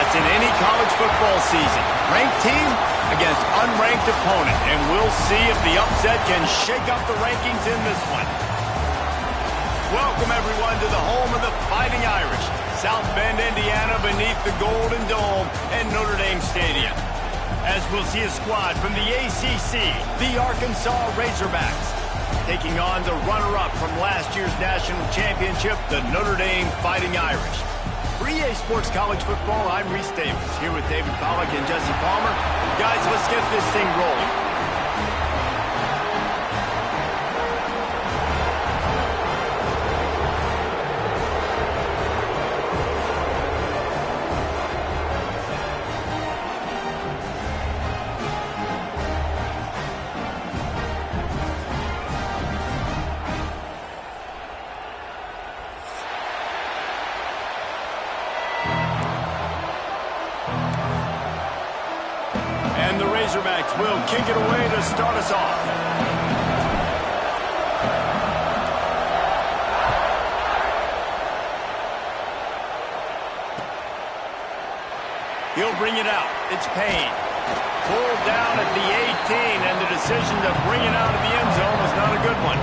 upsets in any college football season. Ranked team against unranked opponent, and we'll see if the upset can shake up the rankings in this one. Welcome, everyone, to the home of the Fighting Irish, South Bend, Indiana, beneath the Golden Dome at Notre Dame Stadium. As we'll see a squad from the ACC, the Arkansas Razorbacks, taking on the runner-up from last year's national championship, the Notre Dame Fighting Irish. For EA Sports College Football, I'm Reese Davis, here with David Pollack and Jesse Palmer. Guys, let's get this thing rolling. And the Razorbacks will kick it away to start us off. He'll bring it out. It's Payne. Pulled down at the 18, and the decision to bring it out of the end zone was not a good one.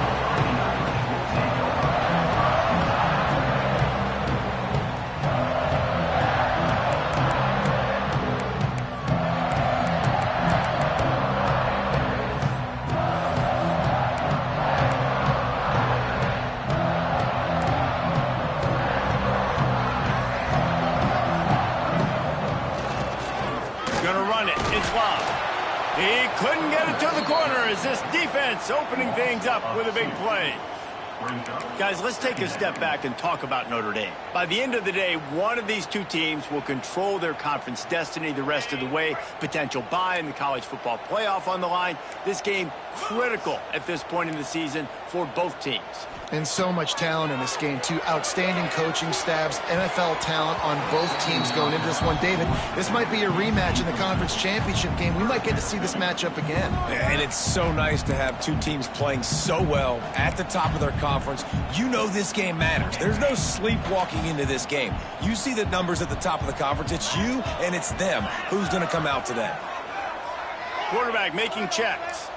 He couldn't get it to the corner as this defense opening things up with a big play. Guys, let's take a step back and talk about Notre Dame. By the end of the day, one of these two teams will control their conference destiny the rest of the way. Potential bye in the college football playoff on the line. This game critical at this point in the season for both teams. And so much talent in this game, too. Outstanding coaching staffs, NFL talent on both teams going into this one. David, this might be a rematch in the conference championship game. We might get to see this matchup again. And it's so nice to have two teams playing so well at the top of their conference. You know this game matters. There's no sleepwalking into this game. You see the numbers at the top of the conference. It's you and it's them. Who's going to come out today? Quarterback making checks.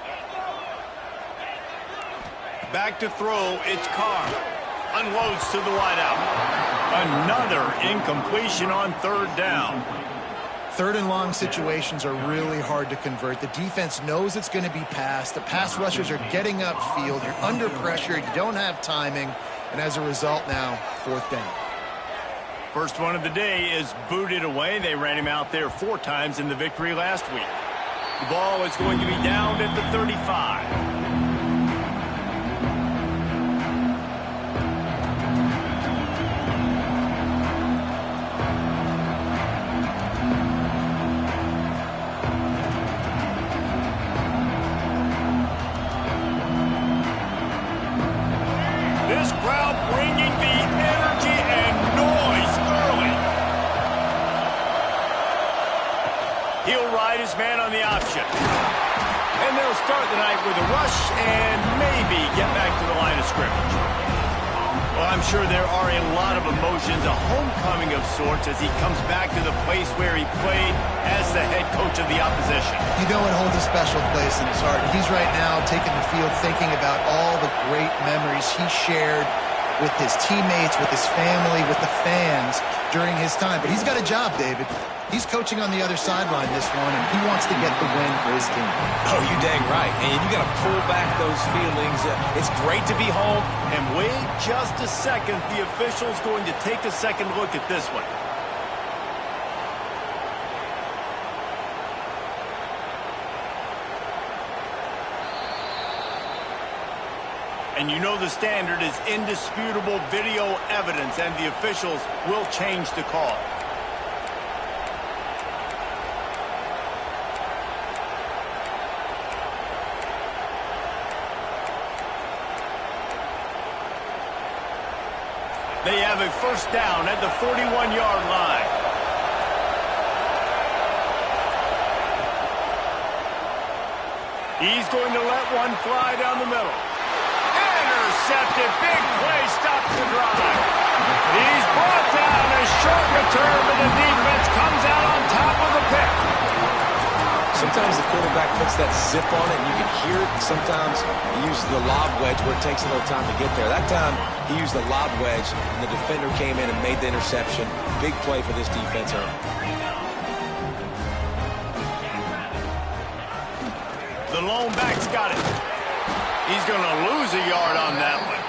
Back to throw, it's Carr. Unloads to the wideout. Another incompletion on third down. Third and long situations are really hard to convert. The defense knows it's going to be passed. The pass rushers are getting upfield. You're under pressure. You don't have timing. And as a result now, fourth down. First one of the day is booted away. They ran him out there 4 times in the victory last week. The ball is going to be down at the 35. This crowd bringing the energy and noise early. He'll ride his man on the option. And they'll start the night with a rush and maybe get back to the line of scrimmage. Well, I'm sure there are a lot of emotions, a homecoming of sorts as he comes back to the place where he played as the head coach of the opposition. You know it holds a special place in his heart. He's right now taking the field thinking about all the great memories he shared with his teammates, with his family, with the fans during his time. But he's got a job, David. He's coaching on the other sideline this one, and he wants to get the win for his team. Oh, you dang right. And you got to pull back those feelings. It's great to be home. And wait just a second. The official's going to take a second look at this one. And you know the standard is indisputable video evidence, and the officials will change the call. They have a first down at the 41-yard line. He's going to let one fly down the middle. Intercepted. Big play stops the drive. He's brought down. A short return, but the defense comes out sometimes the quarterback puts that zip on it, and you can hear it. Sometimes he uses the lob wedge where it takes a little time to get there. That time, he used the lob wedge, and the defender came in and made the interception. Big play for this defense early. The lone back's got it. He's going to lose a yard on that one.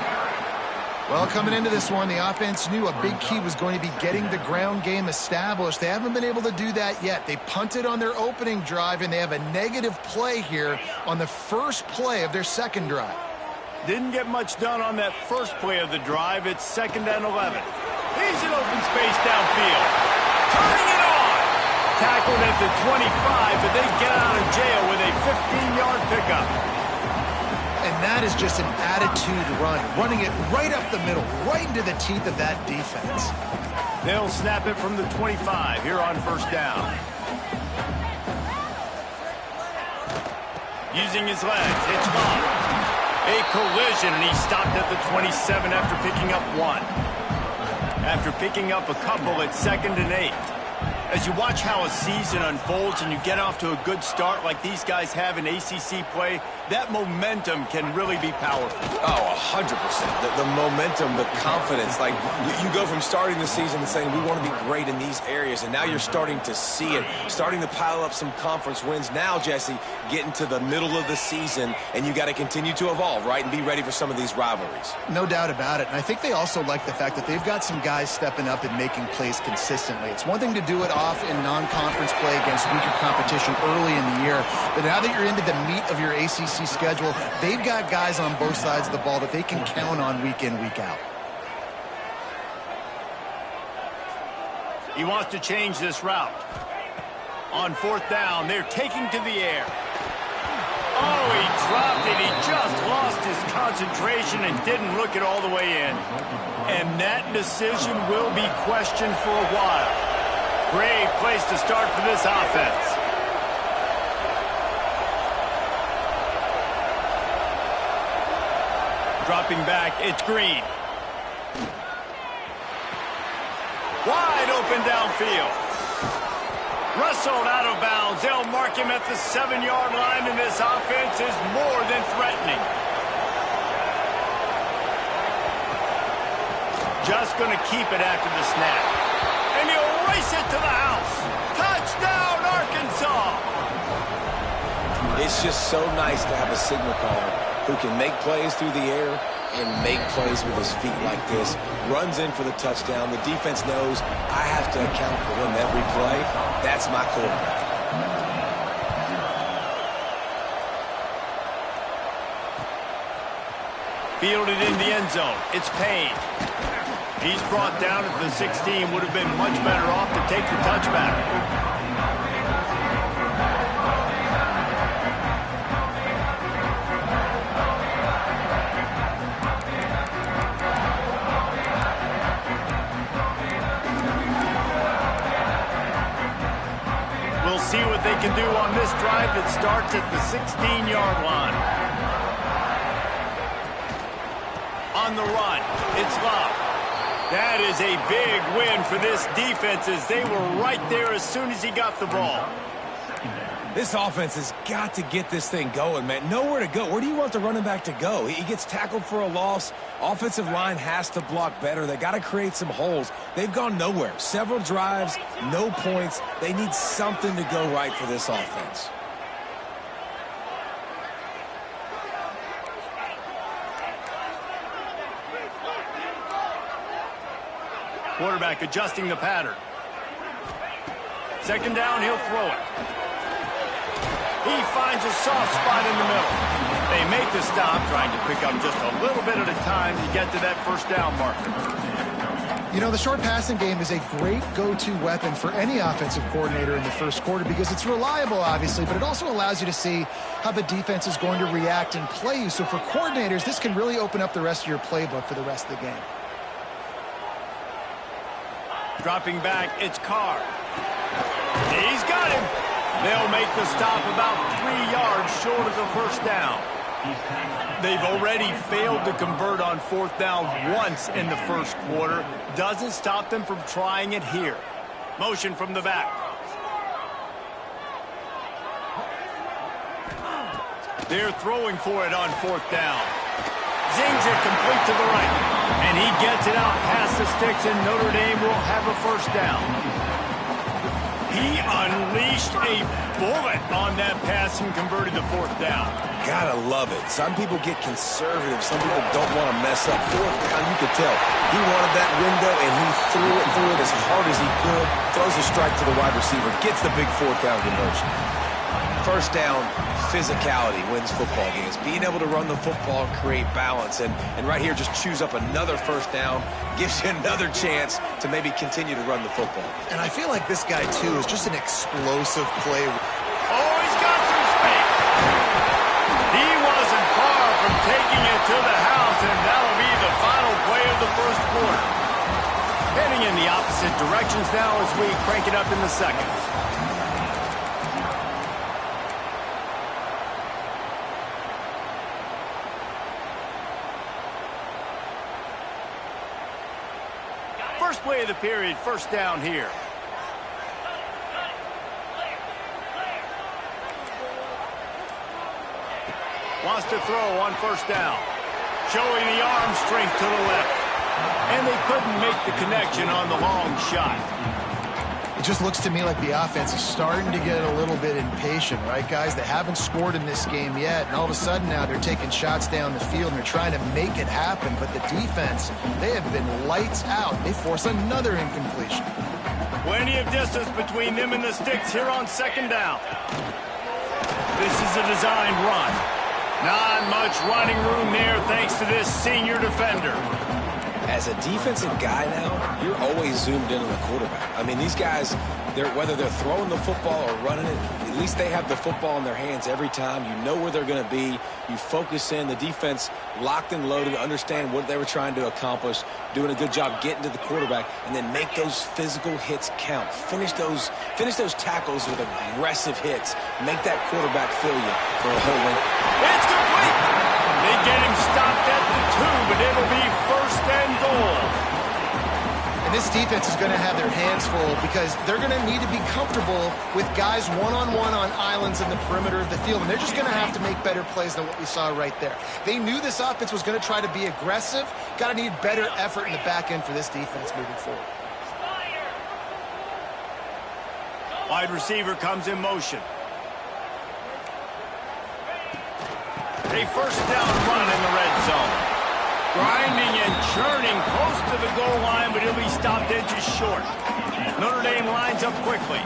Well, coming into this one, the offense knew a big key was going to be getting the ground game established. They haven't been able to do that yet. They punted on their opening drive, and they have a negative play here on the first play of their second drive. Didn't get much done on that first play of the drive. It's 2nd and 11. He's in open space downfield. Turning it on. Tackled at the 25, but they get out of jail with a 15-yard pickup. And that is just an attitude run, running it right up the middle, right into the teeth of that defense. They'll snap it from the 25 here on first down. Using his legs, it's off. A collision, and he stopped at the 27 after picking up one. After picking up a couple at 2nd and 8. As you watch how a season unfolds and you get off to a good start like these guys have in ACC play, that momentum can really be powerful. Oh, 100%. The momentum, the confidence. Like, you go from starting the season and saying, we want to be great in these areas, and now you're starting to see it, starting to pile up some conference wins. Now, Jesse, getting to the middle of the season, and you got to continue to evolve, right, and be ready for some of these rivalries. No doubt about it. And I think they also like the fact that they've got some guys stepping up and making plays consistently. It's one thing to do it off in non-conference play against weaker competition early in the year, but now that you're into the meat of your ACC schedule, they've got guys on both sides of the ball that they can count on week in, week out. He wants to change this route. On 4th down, they're taking to the air. Oh, he dropped it. He just lost his concentration and didn't look it all the way in. And that decision will be questioned for a while. Great place to start for this offense. Dropping back, it's Green. Wide open downfield. Wrestled out of bounds. They'll mark him at the 7-yard line, and this offense is more than threatening. Just going to keep it after the snap. And he'll race it to the house. Touchdown, Arkansas! It's just so nice to have a signal caller who can make plays through the air and make plays with his feet like this. Runs in for the touchdown. The defense knows I have to account for him every play. That's my quarterback. Fielded in the end zone. It's Payne. He's brought down at the 16. Would have been much better off to take the touchback. We'll see what they can do on this drive that starts at the 16-yard line. On the run, it's Love. That is a big win for this defense as they were right there as soon as he got the ball. This offense has got to get this thing going, man. Nowhere to go. Where do you want the running back to go? He gets tackled for a loss. Offensive line has to block better. They got to create some holes. They've gone nowhere. Several drives, no points. They need something to go right for this offense. Quarterback adjusting the pattern. 2nd down, he'll throw it. He finds a soft spot in the middle. They make the stop, trying to pick up just a little bit at a time to get to that 1st down marker. You know, the short passing game is a great go-to weapon for any offensive coordinator in the first quarter because it's reliable, obviously, but it also allows you to see how the defense is going to react and play you. So for coordinators, this can really open up the rest of your playbook for the rest of the game. Dropping back, it's Carr. He's got him. They'll make the stop about 3 yards short of the 1st down. They've already failed to convert on 4th down once in the first quarter. Doesn't stop them from trying it here. Motion from the back. They're throwing for it on 4th down. Zings it complete to the right. And he gets it out past the sticks, and Notre Dame will have a 1st down. He unleashed a bullet on that pass and converted the 4th down. Gotta love it. Some people get conservative. Some people don't want to mess up. 4th down, you could tell. He wanted that window, and he threw it as hard as he could. Throws a strike to the wide receiver. Gets the big 4th down conversion. 1st down, physicality wins football games. Being able to run the football and create balance. And right here, just choose up another 1st down. Gives you another chance to maybe continue to run the football. And I feel like this guy, too, is just an explosive play. Oh, he's got some space. He wasn't far from taking it to the house, and that'll be the final play of the 1st quarter. Heading in the opposite directions now as we crank it up in the 2nd. First play of the period, 1st down here. Wants to throw on 1st down. Showing the arm strength to the left. And they couldn't make the connection on the long shot. It just looks to me like the offense is starting to get a little bit impatient, right, guys? They haven't scored in this game yet, and all of a sudden now they're taking shots down the field and they're trying to make it happen, but the defense, they have been lights out. They force another incompletion. Plenty of distance between them and the sticks here on 2nd down. This is a designed run. Not much running room there thanks to this senior defender. As a defensive guy now, you're always zoomed in on the quarterback. I mean, these guys, whether they're throwing the football or running it, at least they have the football in their hands every time. You know where they're going to be. You focus in. The defense locked and loaded, understand what they were trying to accomplish, doing a good job getting to the quarterback, and then make those physical hits count. Finish those tackles with aggressive hits. Make that quarterback feel you for a whole length. It's complete. They get him stopped at the 2, but it'll be 1st and goal. And this defense is going to have their hands full because they're going to need to be comfortable with guys one-on-one on islands in the perimeter of the field, and they're just going to have to make better plays than what we saw right there. They knew this offense was going to try to be aggressive. Got to need better effort in the back end for this defense moving forward. Wide receiver comes in motion. A 1st down run in the red zone. Grinding and churning close to the goal line, but he'll be stopped edges short. Notre Dame lines up quickly.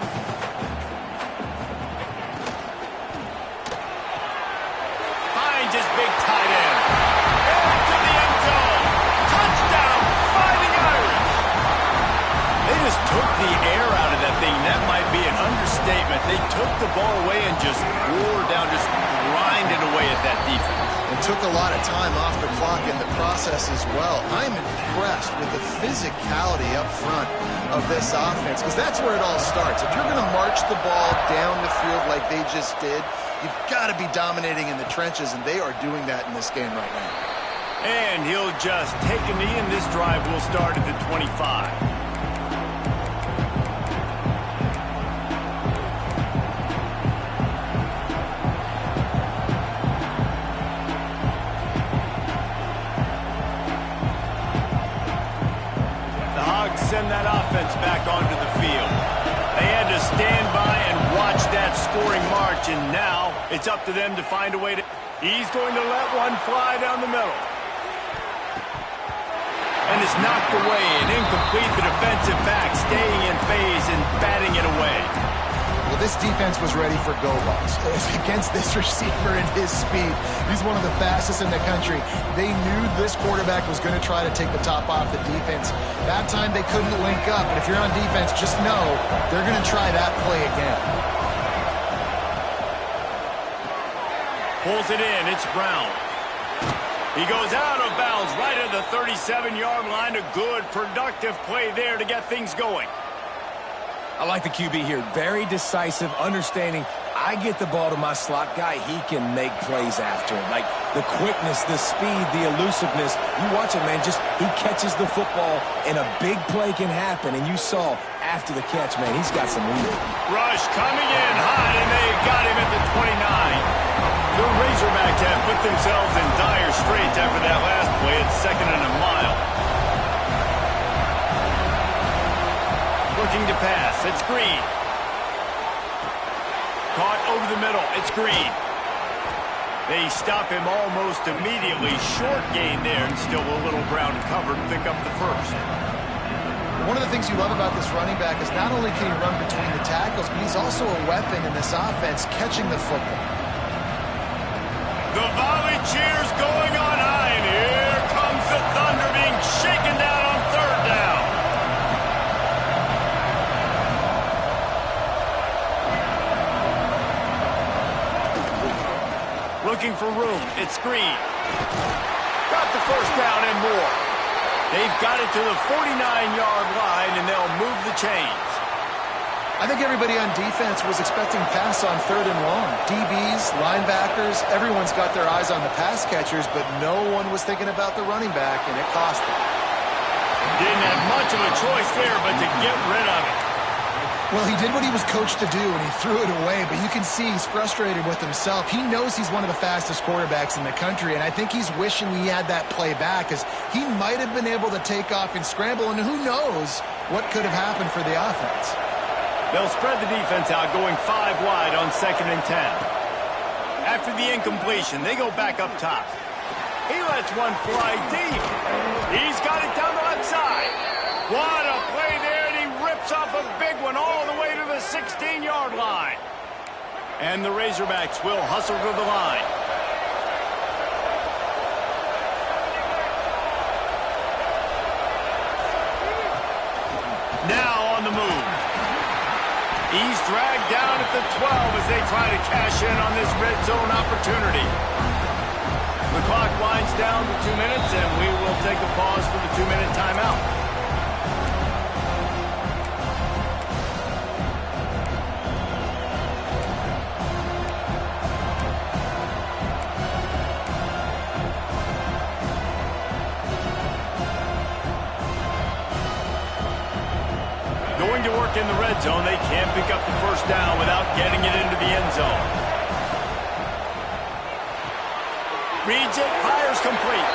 Finds his big tight end. Into the end zone. Touchdown, Fighting Irish. They just took the air out of that thing. That might be an understatement. They took the ball away and just wore down, just grinded away at that defense. And took a lot of time off the clock in the process as well. I'm impressed with the physicality up front of this offense because that's where it all starts. If you're going to march the ball down the field like they just did, you've got to be dominating in the trenches, and they are doing that in this game right now. And he'll just take a knee, and this drive will start at the 25. Send that offense back onto the field. They had to stand by and watch that scoring march, and now it's up to them to find a way to... He's going to let one fly down the middle. And it's knocked away and incomplete. The defensive back staying in phase and batting it away. Well, this defense was ready for go-balls. Against this receiver and his speed, he's one of the fastest in the country. They knew this quarterback was going to try to take the top off the defense. That time they couldn't link up, but if you're on defense, just know they're going to try that play again. Pulls it in, it's Brown. He goes out of bounds right at the 37-yard line. A good, productive play there to get things going. I like the QB here. Very decisive, understanding. I get the ball to my slot guy, he can make plays after it. Like the quickness, the speed, the elusiveness. You watch it, man. Just he catches the football, and a big play can happen. And you saw after the catch, man, he's got some lead. Rush coming in hot, and they got him at the 29. The Razorbacks have put themselves in dire straits after that last play at 2nd and a mile. Looking to pass. It's Green. Caught over the middle. It's Green. They stop him almost immediately. Short gain there, and still a little ground covered to pick up the first. One of the things you love about this running back is not only can he run between the tackles, but he's also a weapon in this offense, catching the football. The volley cheers going on high, and here comes the Thunder being shaken down on 3rd down. Looking for room. It's Green. Got the first down and more. They've got it to the 49-yard line, and they'll move the chains. I think everybody on defense was expecting pass on 3rd and long. DBs, linebackers, everyone's got their eyes on the pass catchers, but no one was thinking about the running back, and it cost them. Didn't have much of a choice there but to get rid of it. Well, he did what he was coached to do, and he threw it away, but you can see he's frustrated with himself. He knows he's one of the fastest quarterbacks in the country, and I think he's wishing he had that play back, as he might have been able to take off and scramble, and who knows what could have happened for the offense. They'll spread the defense out, going 5 wide on 2nd and 10. After the incompletion, they go back up top. He lets one fly deep. He's got it down the left side. What a play there, and he rips off a big one all the way to the 16-yard line. And the Razorbacks will hustle to the line. Now on the move. He's dragged down at the 12 as they try to cash in on this red zone opportunity. The clock winds down to 2 minutes, and we will take a pause for the 2-minute timeout. Going to work in the red zone. They can't pick up the first down without getting it into the end zone. Reads it, fires complete.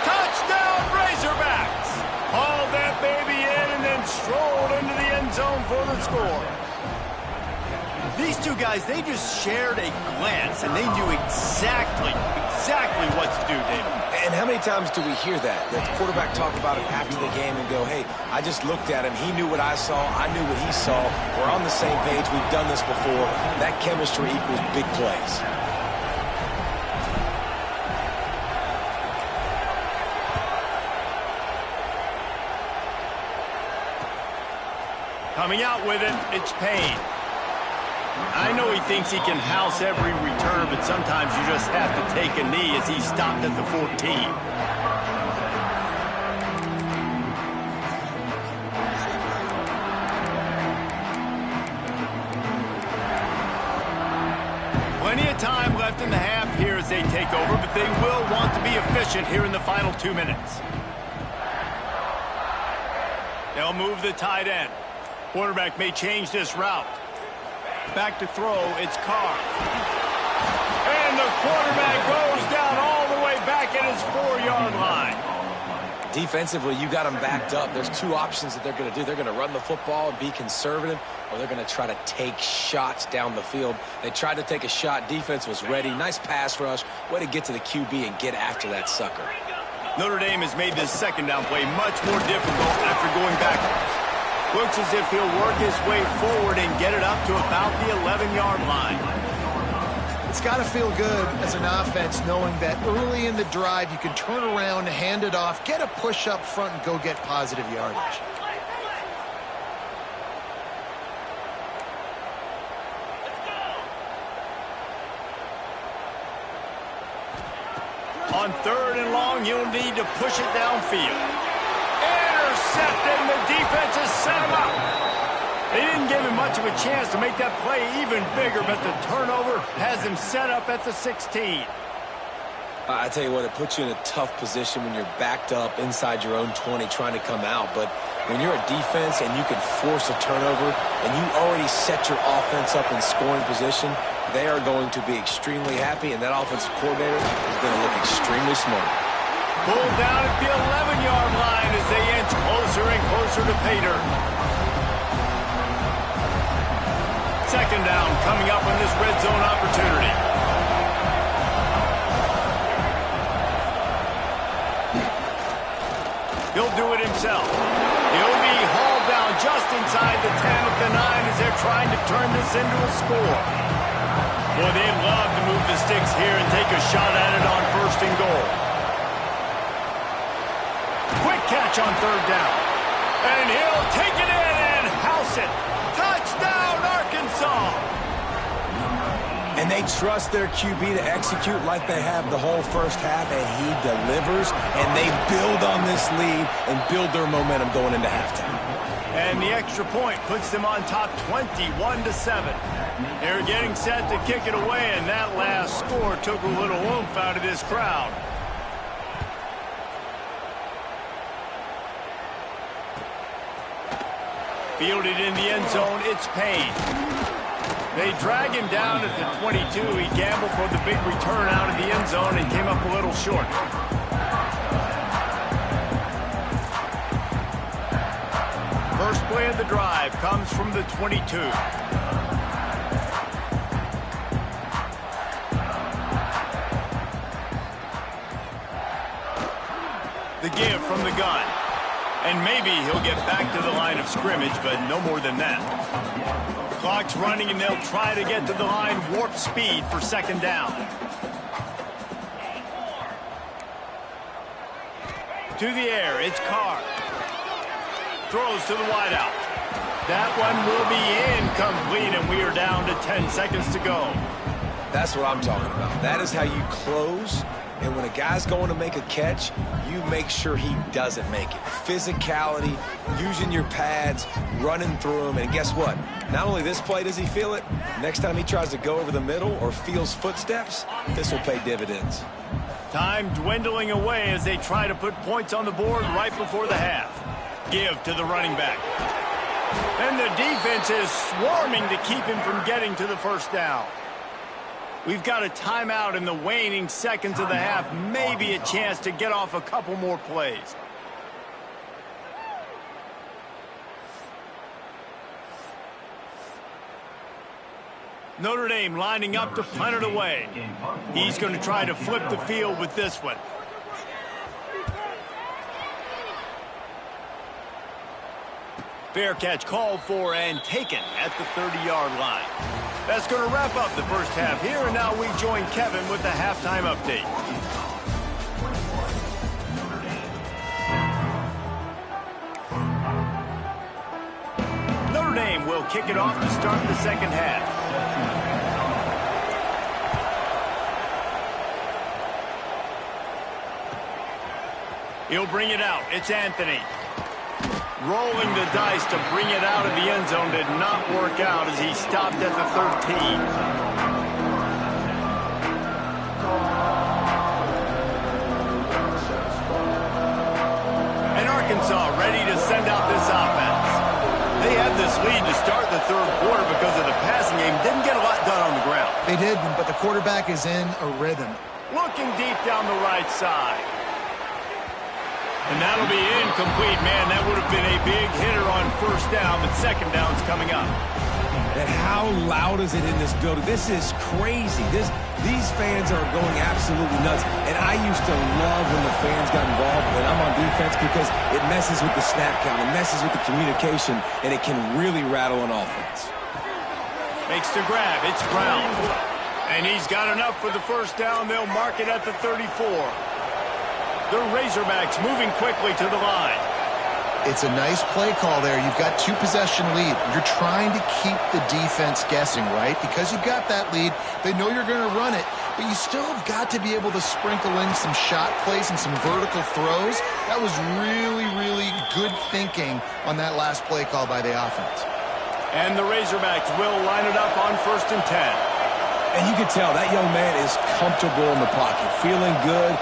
Touchdown, Razorbacks! Hauled that baby in and then strolled into the end zone for the score. These two guys, they just shared a glance, and they knew exactly what to do, David. And how many times do we hear that? The quarterback talk about it after the game and go, hey, I just looked at him. He knew what I saw. I knew what he saw. We're on the same page. We've done this before. That chemistry equals big plays. Coming out with it, it's Payne. I know he thinks he can house every return, but sometimes you just have to take a knee as he stopped at the 14. Plenty of time left in the half here as they take over, but they will want to be efficient here in the final 2 minutes. They'll move the tight end. Quarterback may change this route. Back to throw, it's Carr. And the quarterback goes down all the way back at his 4-yard line. Defensively, you got them backed up. There's two options that they're going to do. They're going to run the football and be conservative, or they're going to try to take shots down the field. They tried to take a shot. Defense was ready. Nice pass rush. Way to get to the QB and get after that sucker. Notre Dame has made this second down play much more difficult after going backwards. Looks as if he'll work his way forward and get it up to about the 11-yard line. It's got to feel good as an offense knowing that early in the drive you can turn around, hand it off, get a push up front, and go get positive yardage. On 3rd and long, you'll need to push it downfield. Intercepted, the defense has set him up. They didn't give him much of a chance to make that play even bigger, but the turnover has him set up at the 16. I tell you what, it puts you in a tough position when you're backed up inside your own 20 trying to come out. But when you're a defense and you can force a turnover and you already set your offense up in scoring position, they are going to be extremely happy, and that offensive coordinator is going to look extremely smart. Pulled down at the 11-yard line as they inch closer and closer to pay dirt. Second down coming up on this red zone opportunity. He'll do it himself. He'll be hauled down just inside the 10 at the 9 as they're trying to turn this into a score. Boy, they'd love to move the sticks here and take a shot at it on first and goal. Quick catch on third down. And he'll take it in and house it. Touchdown, Arkansas! And they trust their QB to execute like they have the whole first half, and he delivers, and they build on this lead and build their momentum going into halftime. And the extra point puts them on top 21-7. They're getting set to kick it away, and that last score took a little oomph out of this crowd. Fielded in the end zone, it's Payne. They drag him down at the 22. He gambled for the big return out of the end zone and came up a little short. First play of the drive comes from the 22. The give from the gun. And maybe he'll get back to the line of scrimmage, but no more than that. Clock's running, and they'll try to get to the line warp speed for second down. To the air, it's Carr. Throws to the wideout. That one will be incomplete, and we are down to 10 seconds to go. That's what I'm talking about. That is how you close. And when a guy's going to make a catch, you make sure he doesn't make it. Physicality, using your pads, running through them. And guess what? Not only this play does he feel it, next time he tries to go over the middle or feels footsteps, this will pay dividends. Time dwindling away as they try to put points on the board right before the half. Give to the running back. And the defense is swarming to keep him from getting to the first down. We've got a timeout in the waning seconds of the half. Maybe a chance to get off a couple more plays. Notre Dame lining up to punt it away. He's going to try to flip the field with this one. Fair catch called for and taken at the 30-yard line. That's going to wrap up the first half here, and now we join Kevin with the halftime update. Notre Dame will kick it off to start the second half. He'll bring it out. It's Anthony. Rolling the dice to bring it out of the end zone did not work out as he stopped at the 13. And Arkansas ready to send out this offense. They had this lead to start the third quarter because of the passing game. Didn't get a lot done on the ground. They did, but the quarterback is in a rhythm. Looking deep down the right side. And that'll be incomplete, man. That would have been a big hitter on first down, but second down's coming up. And how loud is it in this building? This is crazy. These fans are going absolutely nuts. And I used to love when the fans got involved when I'm on defense because it messes with the snap count, it messes with the communication, and it can really rattle an offense. Makes the grab. It's Brown. And he's got enough for the first down. They'll mark it at the 34. The Razorbacks moving quickly to the line. It's a nice play call there. You've got two-possession lead. You're trying to keep the defense guessing, right? Because you've got that lead, they know you're going to run it, but you still have got to be able to sprinkle in some shot plays and some vertical throws. That was really, really good thinking on that last play call by the offense. And the Razorbacks will line it up on 1st and 10. And you can tell that young man is comfortable in the pocket, feeling good.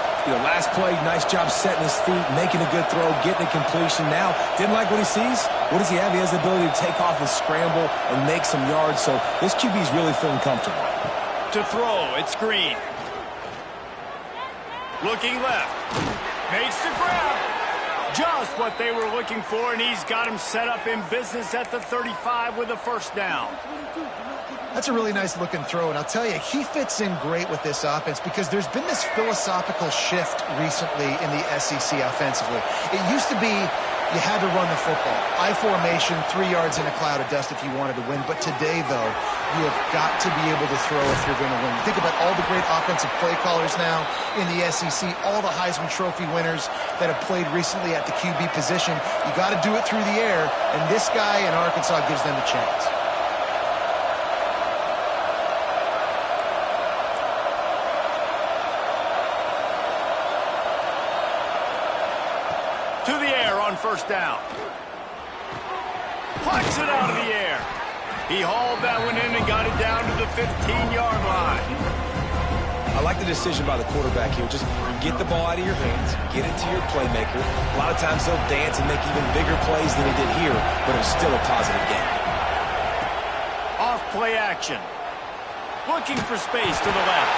Last play, nice job setting his feet, making a good throw, getting a completion. Now, didn't like what he sees. What does he have? He has the ability to take off and scramble and make some yards. So this QB is really feeling comfortable. To throw, it's Green. Looking left. Makes the grab. Just what they were looking for, and he's got him set up in business at the 35 with a first down. That's a really nice looking throw, and I'll tell you, he fits in great with this offense because there's been this philosophical shift recently in the SEC offensively. It used to be you had to run the football. I formation, 3 yards in a cloud of dust if you wanted to win. But today, though, you have got to be able to throw if you're going to win. Think about all the great offensive play callers now in the SEC, all the Heisman Trophy winners that have played recently at the QB position. You got to do it through the air, and this guy in Arkansas gives them a chance. To the air on first down. Plucks it out of the air. He hauled that one in and got it down to the 15-yard line. I like the decision by the quarterback here. Just get the ball out of your hands, get it to your playmaker. A lot of times they'll dance and make even bigger plays than he did here, but it was still a positive game. Off play action. Looking for space to the left.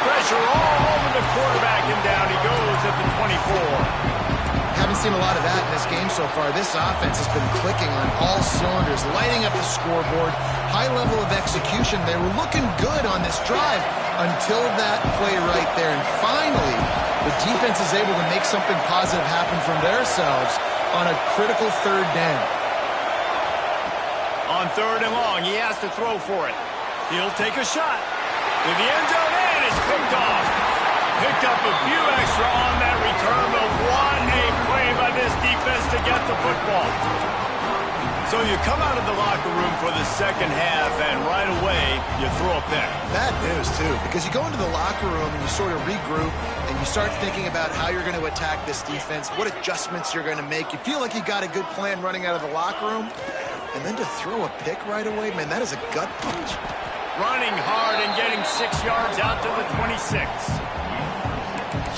Pressure all over the quarterback, and down he goes at the 24. Haven't seen a lot of that in this game so far. This offense has been clicking on all cylinders, lighting up the scoreboard, high level of execution. They were looking good on this drive until that play right there. And finally, the defense is able to make something positive happen from themselves on a critical third down. On third and long, he has to throw for it. He'll take a shot. To the end zone, and it's picked off. Picked up a few extra on that return, but what a play by this defense to get the football. So you come out of the locker room for the second half, and right away, you throw a pick. Bad news, too, because you go into the locker room and you sort of regroup, and you start thinking about how you're going to attack this defense, what adjustments you're going to make. You feel like you got a good plan running out of the locker room, and then to throw a pick right away, man, that is a gut punch. Running hard and getting 6 yards out to the 26.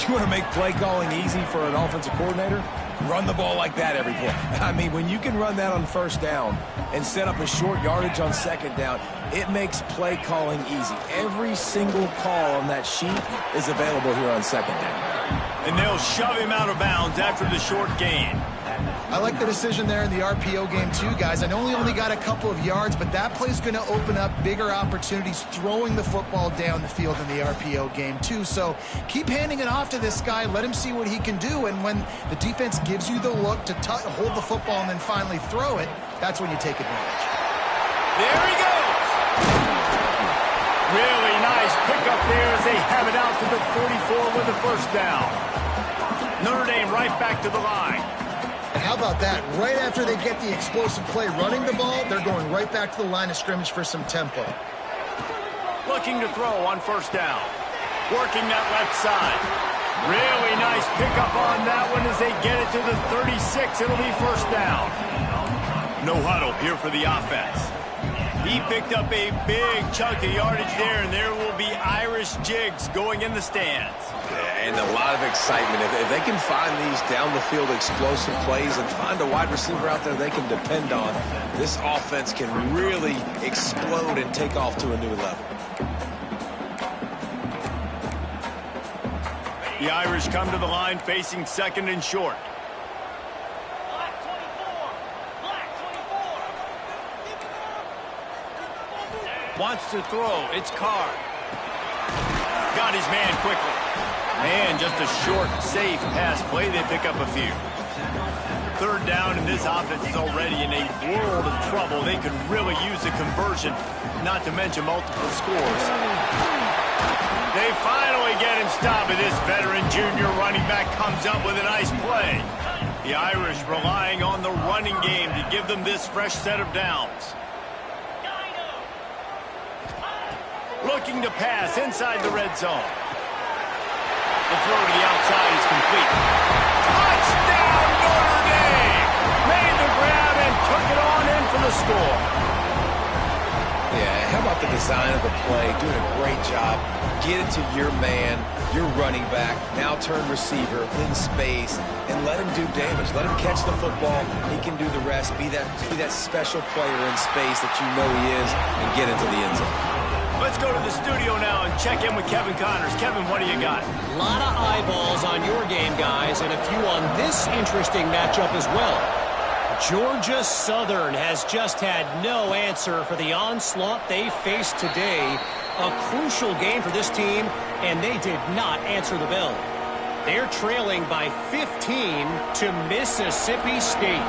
You want to make play calling easy for an offensive coordinator? Run the ball like that every play. I mean, when you can run that on first down and set up a short yardage on second down, it makes play calling easy. Every single call on that sheet is available here on second down. And they'll shove him out of bounds after the short gain. I like the decision there in the RPO game too, guys. I know he only got a couple of yards, but that play's going to open up bigger opportunities throwing the football down the field in the RPO game too. So keep handing it off to this guy. Let him see what he can do. And when the defense gives you the look to hold the football and then finally throw it, that's when you take advantage. There he goes. Really nice pickup there as they have it out to the 44 with the first down. Notre Dame right back to the line. And how about that? Right after they get the explosive play running the ball, they're going right back to the line of scrimmage for some tempo. Looking to throw on first down. Working that left side. Really nice pickup on that one as they get it to the 36. It'll be first down. No huddle here for the offense. He picked up a big chunk of yardage there, and there will be Irish jigs going in the stands. And a lot of excitement. If they can find these down-the-field explosive plays and find a wide receiver out there they can depend on, this offense can really explode and take off to a new level. The Irish come to the line facing second and short. Wants to throw. It's Carr. Got his man quickly. Man, just a short, safe pass play. They pick up a few. Third down, and this offense is already in a world of trouble. They could really use a conversion, not to mention multiple scores. They finally get him stopped, and this veteran junior running back comes up with a nice play. The Irish relying on the running game to give them this fresh set of downs. Looking to pass inside the red zone. The throw to the outside is complete. Touchdown, Notre Dame! Made the grab and took it on in for the score. Yeah, how about the design of the play, doing a great job. Get it to your man, your running back, now turn receiver in space, and let him do damage. Let him catch the football. He can do the rest. Be that special player in space that you know he is, and get into the end zone. Let's go to the studio now and check in with Kevin Connors. Kevin, what do you got? A lot of eyeballs on your game, guys, and a few on this interesting matchup as well. Georgia Southern has just had no answer for the onslaught they faced today. A crucial game for this team, and they did not answer the bell. They're trailing by 15 to Mississippi State.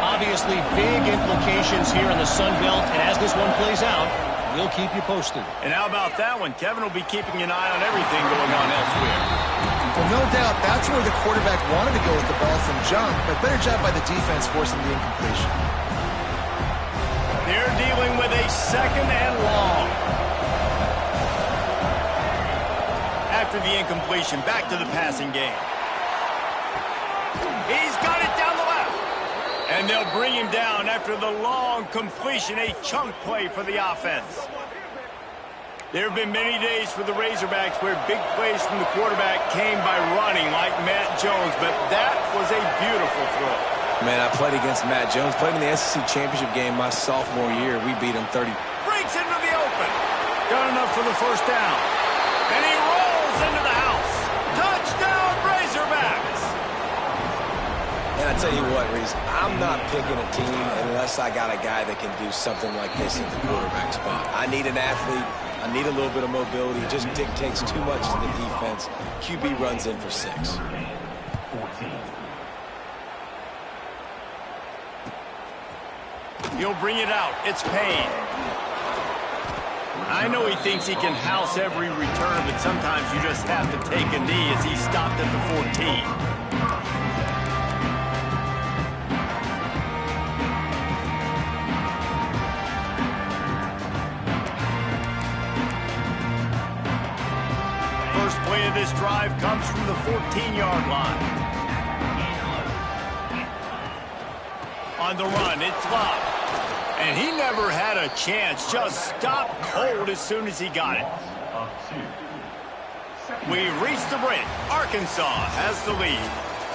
Obviously, big implications here in the Sun Belt, and as this one plays out, we'll keep you posted. And how about that one? Kevin will be keeping an eye on everything going on elsewhere. Well, no doubt that's where the quarterback wanted to go with the ball from jump, but better job by the defense forcing the incompletion. They're dealing with a 2nd and long. After the incompletion, back to the passing game. He's got it down the left. And they'll bring him down after the long completion, a chunk play for the offense. There have been many days for the Razorbacks where big plays from the quarterback came by running like Matt Jones, but that was a beautiful throw. Man, I played against Matt Jones, played in the SEC Championship game my sophomore year. We beat him 30. Breaks into the open. Got enough for the first down. And he rolls into the house. Touchdown, Razorbacks! And I tell you what, Reese, I'm not picking a team unless I got a guy that can do something like this at the quarterback spot. I need an athlete. I need a little bit of mobility. It just dictates too much to the defense. QB runs in for 6. He'll bring it out. It's Payne. I know he thinks he can house every return, but sometimes you just have to take a knee as he stopped at the 14. First play of this drive comes from the 14-yard line. On the run, it's Love. And he never had a chance. Just stopped cold as soon as he got it. We've reached the break. Arkansas has the lead.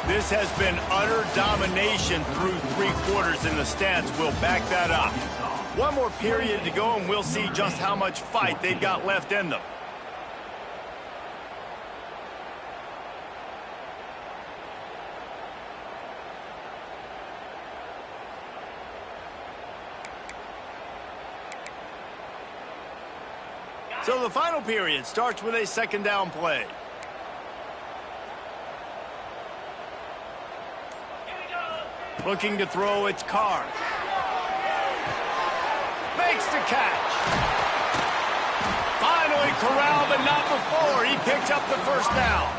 This has been utter domination through 3 quarters, and the stats will back that up. One more period to go, and we'll see just how much fight they've got left in them. So the final period starts with a 2nd down play. Looking to throw, it's Carr. Makes the catch. Finally corralled, but not before. He picks up the first down.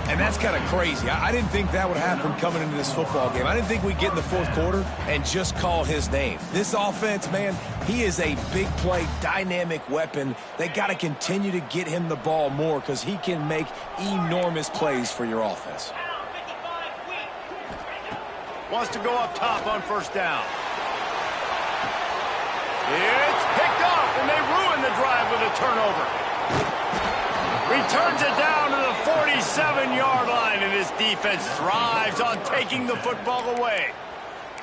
And that's kind of crazy. I didn't think that would happen coming into this football game. I didn't think we'd get in the 4th quarter and just call his name. This offense, man, he is a big play, dynamic weapon. They got to continue to get him the ball more because he can make enormous plays for your offense. Wants to go up top on first down. It's picked off, and they ruin the drive with a turnover. Returns it down to the 47-yard line, and his defense thrives on taking the football away.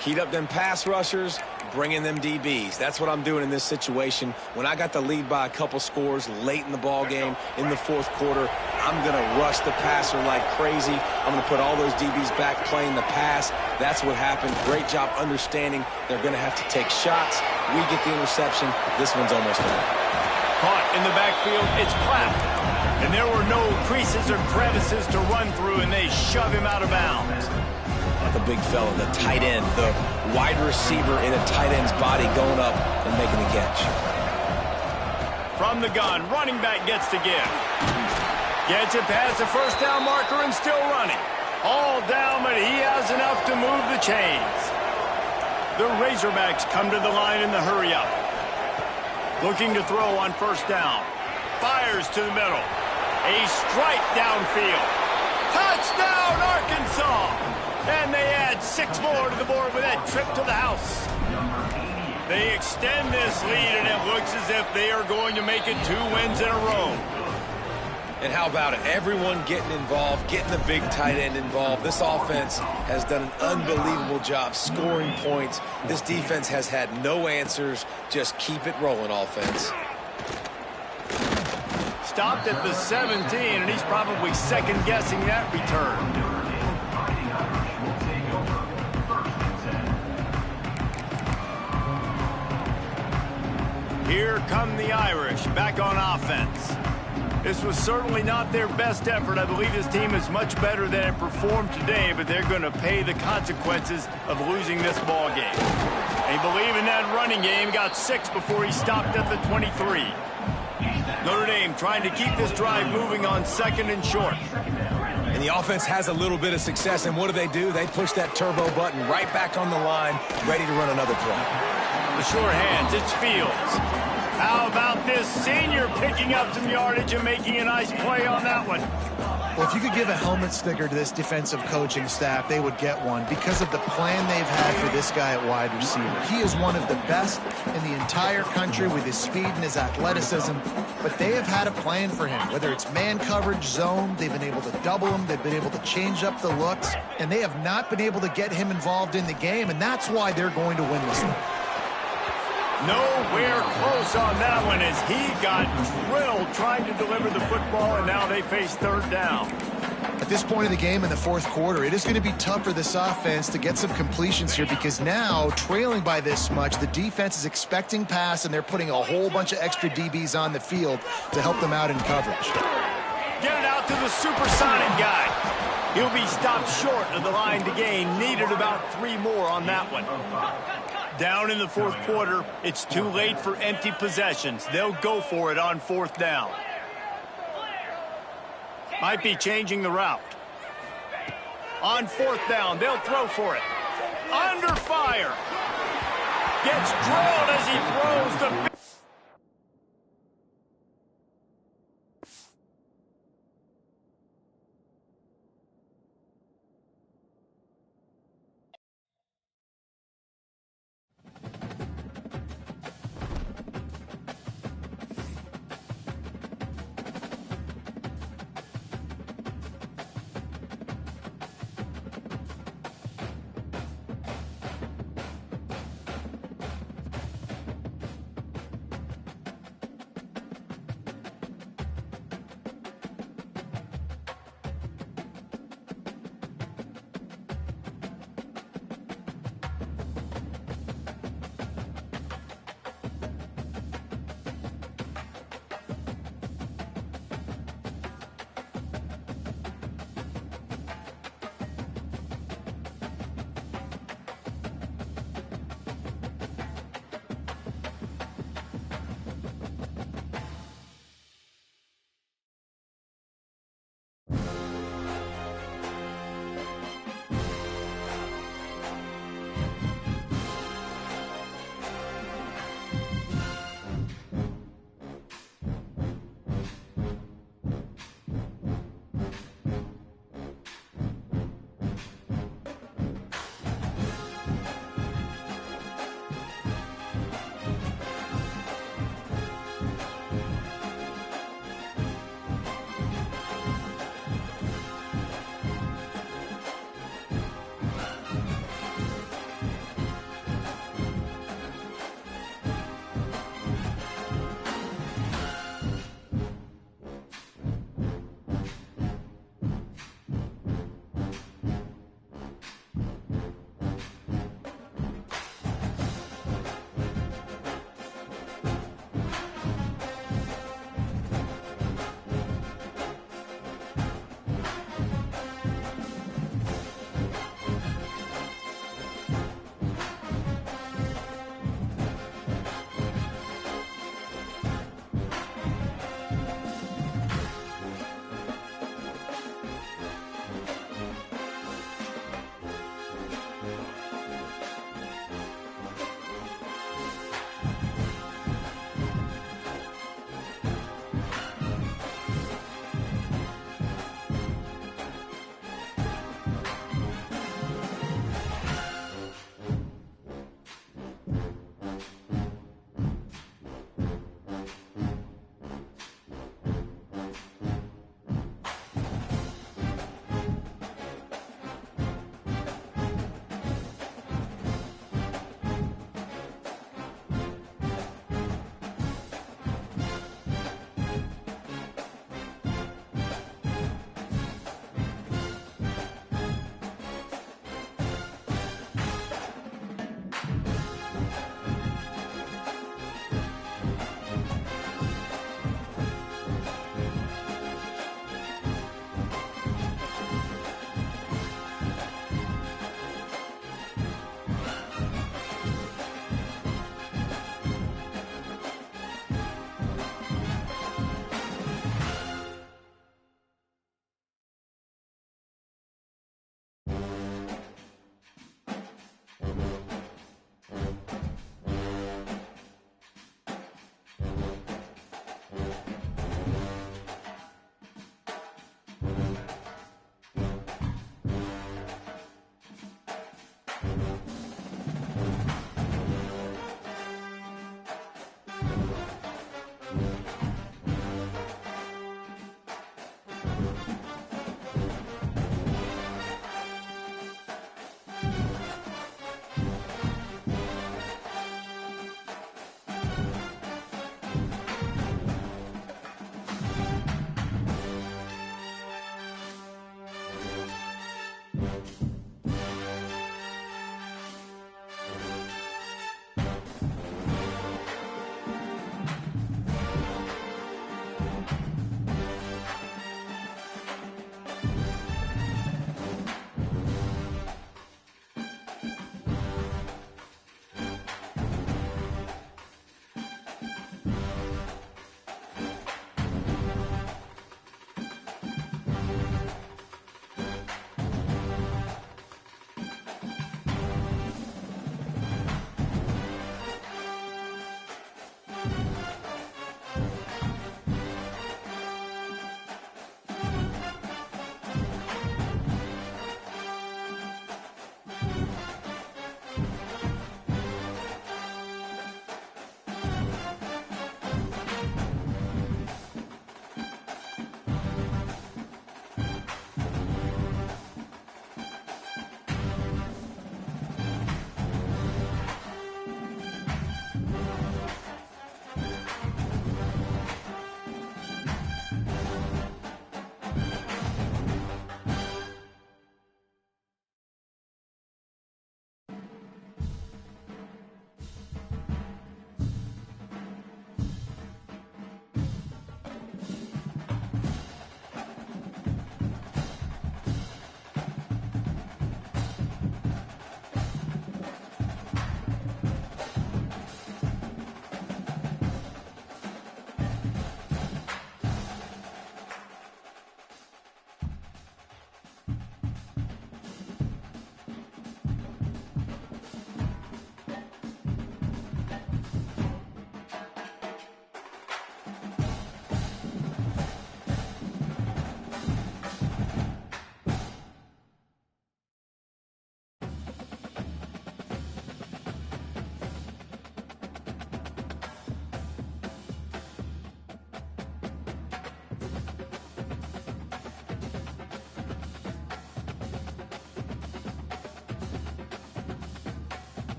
Heat up them pass rushers, bring in them DBs. That's what I'm doing in this situation. When I got the lead by a couple scores late in the ball game, in the 4th quarter, I'm going to rush the passer like crazy. I'm going to put all those DBs back playing the pass. That's what happened. Great job understanding they're going to have to take shots. We get the interception. This one's almost over. Caught in the backfield, it's Clapp. And there were no creases or crevices to run through, and they shove him out of bounds. The big fella, the tight end, the wide receiver in a tight end's body going up and making the catch. From the gun, running back gets to give. Gets it past the first down marker and still running. All down, but he has enough to move the chains. The Razorbacks come to the line in the hurry-up. Looking to throw on first down. Fires to the middle. A strike downfield. Touchdown, Arkansas! And they add 6 more to the board with that trip to the house. They extend this lead, and it looks as if they are going to make it 2 wins in a row. And how about it? Everyone getting involved, getting the big tight end involved. This offense has done an unbelievable job scoring points. This defense has had no answers. Just keep it rolling, offense. Stopped at the 17, and he's probably second-guessing that return. Here come the Irish, back on offense. This was certainly not their best effort. I believe this team is much better than it performed today, but they're going to pay the consequences of losing this ball game. They believe in that running game. Got 6 before he stopped at the 23. Notre Dame trying to keep this drive moving on 2nd and short. And the offense has a little bit of success, and what do? They push that turbo button right back on the line, ready to run another play. The sure hands, it's Fields. How about this senior picking up some yardage and making a nice play on that one? Well, if you could give a helmet sticker to this defensive coaching staff, they would get one because of the plan they've had for this guy at wide receiver. He is one of the best in the entire country with his speed and his athleticism, but they have had a plan for him. Whether it's man coverage, zone, they've been able to double him, they've been able to change up the looks, and they have not been able to get him involved in the game, and that's why they're going to win this one. Nowhere close on that one as he got drilled trying to deliver the football, and now they face 3rd down. At this point in the game in the 4th quarter, it is going to be tough for this offense to get some completions here because now, trailing by this much, the defense is expecting pass, and they're putting a whole bunch of extra DBs on the field to help them out in coverage. Get it out to the supersonic guy. He'll be stopped short of the line to gain. Needed about 3 more on that one. Down in the 4th quarter, it's too late for empty possessions. They'll go for it on 4th down. Might be changing the route. On 4th down, they'll throw for it. Under fire. Gets drilled as he throws the